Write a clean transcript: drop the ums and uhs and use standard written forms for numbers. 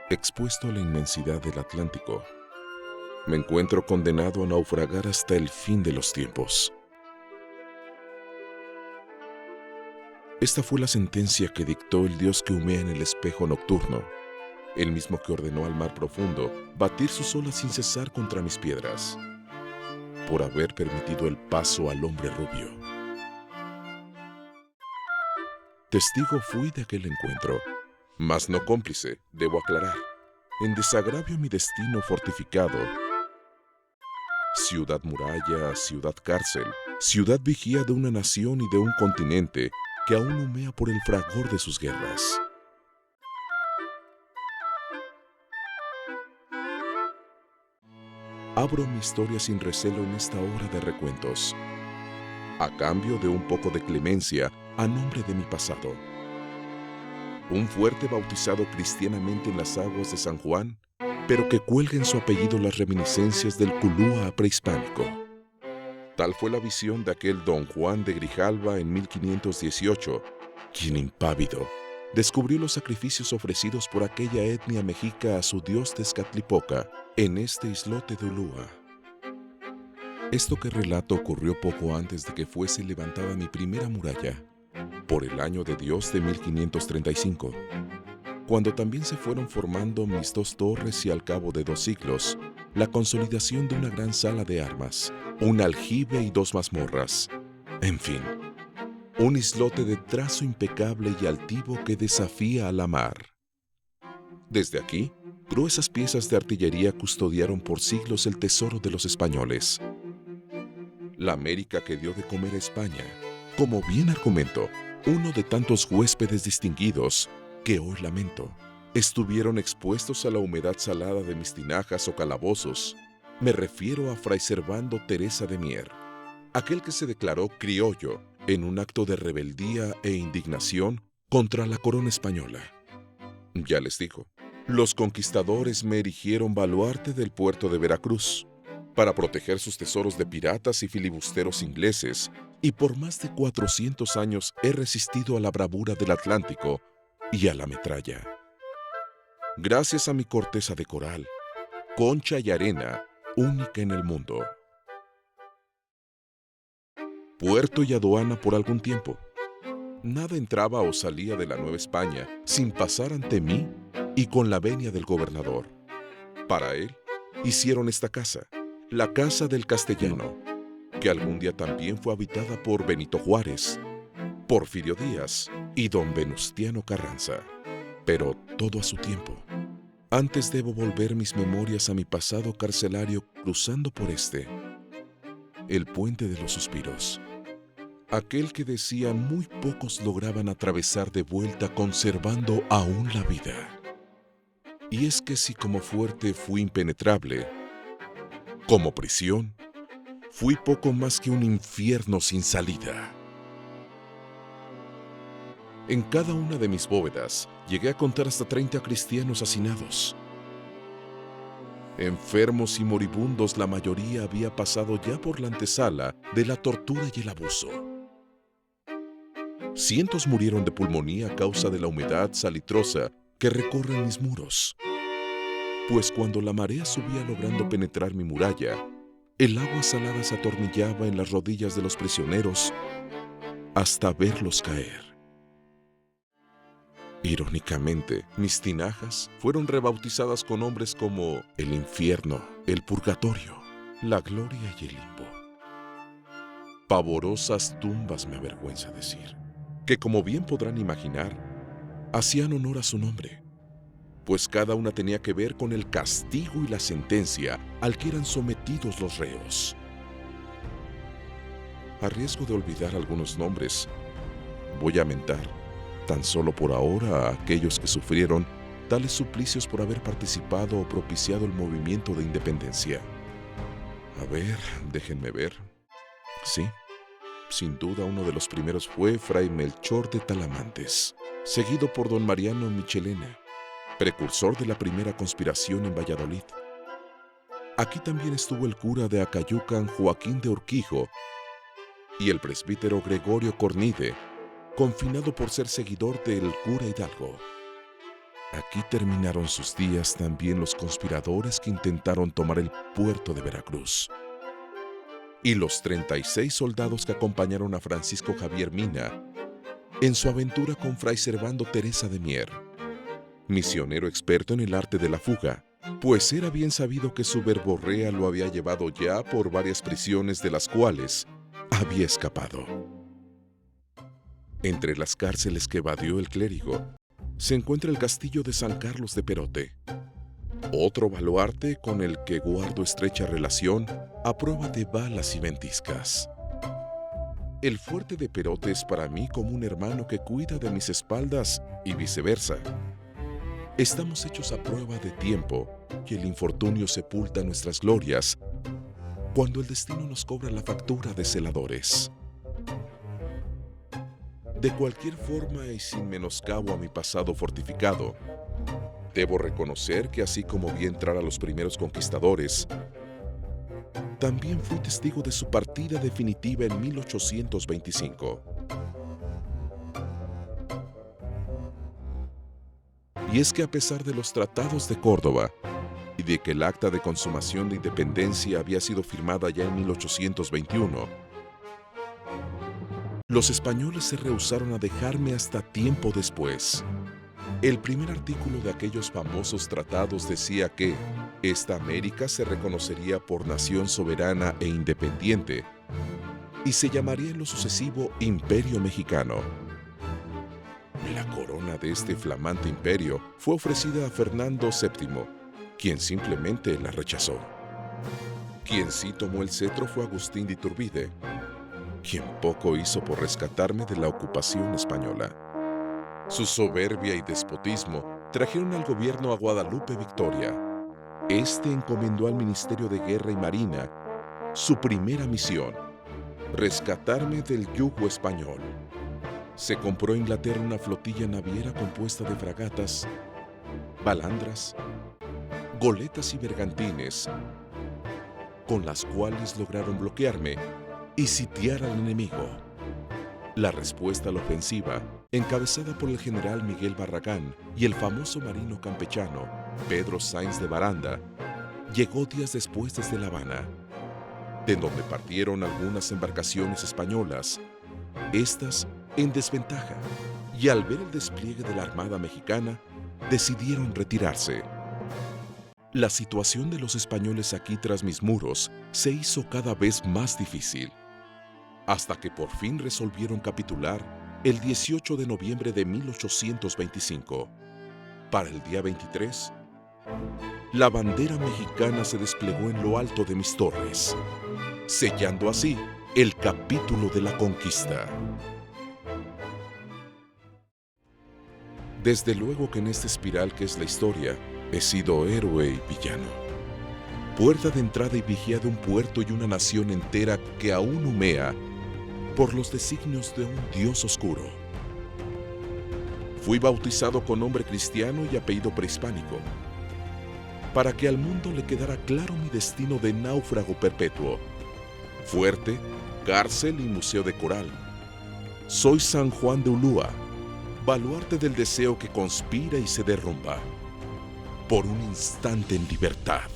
Expuesto a la inmensidad del Atlántico, me encuentro condenado a naufragar hasta el fin de los tiempos. Esta fue la sentencia que dictó el Dios que humea en el espejo nocturno, el mismo que ordenó al mar profundo batir sus olas sin cesar contra mis piedras, por haber permitido el paso al hombre rubio. Testigo fui de aquel encuentro, mas no cómplice, debo aclarar. En desagravio a mi destino fortificado, ciudad muralla, ciudad cárcel, ciudad vigía de una nación y de un continente que aún humea por el fragor de sus guerras. Abro mi historia sin recelo en esta hora de recuentos, a cambio de un poco de clemencia a nombre de mi pasado. Un fuerte bautizado cristianamente en las aguas de San Juan, pero que cuelga en su apellido las reminiscencias del Culúa prehispánico. Tal fue la visión de aquel don Juan de Grijalva en 1518, quien impávido descubrió los sacrificios ofrecidos por aquella etnia mexica a su dios Tezcatlipoca en este islote de Ulúa. Esto que relato ocurrió poco antes de que fuese levantada mi primera muralla, por el año de Dios de 1535, cuando también se fueron formando mis dos torres y al cabo de 2 siglos, la consolidación de una gran sala de armas, un aljibe y 2 mazmorras. En fin, un islote de trazo impecable y altivo que desafía a la mar. Desde aquí, gruesas piezas de artillería custodiaron por siglos el tesoro de los españoles. La América que dio de comer a España, como bien argumento, uno de tantos huéspedes distinguidos que hoy lamento, estuvieron expuestos a la humedad salada de mis tinajas o calabozos. Me refiero a Fray Servando Teresa de Mier, aquel que se declaró criollo en un acto de rebeldía e indignación contra la corona española. Ya les digo, los conquistadores me erigieron baluarte del puerto de Veracruz para proteger sus tesoros de piratas y filibusteros ingleses, y por más de 400 años he resistido a la bravura del Atlántico y a la metralla. Gracias a mi corteza de coral, concha y arena, única en el mundo. Puerto y aduana por algún tiempo. Nada entraba o salía de la Nueva España sin pasar ante mí y con la venia del gobernador. Para él, hicieron esta casa, la Casa del Castellano, que algún día también fue habitada por Benito Juárez, Porfirio Díaz y don Venustiano Carranza. Pero todo a su tiempo. Antes debo volver mis memorias a mi pasado carcelario cruzando por el puente de los suspiros. Aquel que decían muy pocos lograban atravesar de vuelta conservando aún la vida. Y es que si como fuerte fui impenetrable, como prisión, fui poco más que un infierno sin salida. En cada una de mis bóvedas llegué a contar hasta 30 cristianos hacinados. Enfermos y moribundos, la mayoría había pasado ya por la antesala de la tortura y el abuso. Cientos murieron de pulmonía a causa de la humedad salitrosa que recorre mis muros. Pues cuando la marea subía logrando penetrar mi muralla, el agua salada se atornillaba en las rodillas de los prisioneros hasta verlos caer. Irónicamente, mis tinajas fueron rebautizadas con nombres como el infierno, el purgatorio, la gloria y el limbo. Pavorosas tumbas, me avergüenza decir, que como bien podrán imaginar, hacían honor a su nombre, pues cada una tenía que ver con el castigo y la sentencia al que eran sometidos los reos. A riesgo de olvidar algunos nombres, voy a mentar, tan solo por ahora, a aquellos que sufrieron tales suplicios por haber participado o propiciado el movimiento de independencia. A ver, déjenme ver. Sí, sin duda uno de los primeros fue Fray Melchor de Talamantes, seguido por don Mariano Michelena, precursor de la primera conspiración en Valladolid. Aquí también estuvo el cura de Acayucan, Joaquín de Urquijo, y el presbítero Gregorio Cornide, confinado por ser seguidor del cura Hidalgo. Aquí terminaron sus días también los conspiradores que intentaron tomar el puerto de Veracruz. Y los 36 soldados que acompañaron a Francisco Javier Mina en su aventura con Fray Servando Teresa de Mier, misionero experto en el arte de la fuga, pues era bien sabido que su verborrea lo había llevado ya por varias prisiones de las cuales había escapado. Entre las cárceles que evadió el clérigo se encuentra el castillo de San Carlos de Perote, otro baluarte con el que guardo estrecha relación a prueba de balas y ventiscas. El fuerte de Perote es para mí como un hermano que cuida de mis espaldas y viceversa. Estamos hechos a prueba de tiempo y el infortunio sepulta nuestras glorias cuando el destino nos cobra la factura de celadores. De cualquier forma y sin menoscabo a mi pasado fortificado, debo reconocer que así como vi entrar a los primeros conquistadores, también fui testigo de su partida definitiva en 1825. Y es que a pesar de los tratados de Córdoba y de que el acta de consumación de independencia había sido firmada ya en 1821, los españoles se rehusaron a dejarme hasta tiempo después. El primer artículo de aquellos famosos tratados decía que esta América se reconocería por nación soberana e independiente y se llamaría en lo sucesivo Imperio Mexicano. La corona de este flamante imperio fue ofrecida a Fernando VII, quien simplemente la rechazó. Quien sí tomó el cetro fue Agustín de Iturbide, quien poco hizo por rescatarme de la ocupación española. Su soberbia y despotismo trajeron al gobierno a Guadalupe Victoria. Este encomendó al Ministerio de Guerra y Marina su primera misión: rescatarme del yugo español. Se compró a Inglaterra una flotilla naviera compuesta de fragatas, balandras, goletas y bergantines, con las cuales lograron bloquearme y sitiar al enemigo. La respuesta a la ofensiva, encabezada por el general Miguel Barragán y el famoso marino campechano Pedro Sáenz de Baranda, llegó días después desde La Habana, de donde partieron algunas embarcaciones españolas, estas en desventaja, y al ver el despliegue de la Armada Mexicana, decidieron retirarse. La situación de los españoles aquí tras mis muros se hizo cada vez más difícil, hasta que por fin resolvieron capitular el 18 de noviembre de 1825. Para el día 23, la bandera mexicana se desplegó en lo alto de mis torres, sellando así el capítulo de la conquista. Desde luego que en esta espiral que es la historia, he sido héroe y villano. Puerta de entrada y vigía de un puerto y una nación entera que aún humea por los designios de un Dios oscuro. Fui bautizado con nombre cristiano y apellido prehispánico, para que al mundo le quedara claro mi destino de náufrago perpetuo. Fuerte, cárcel y museo de coral. Soy San Juan de Ulúa, baluarte del deseo que conspira y se derrumba por un instante en libertad.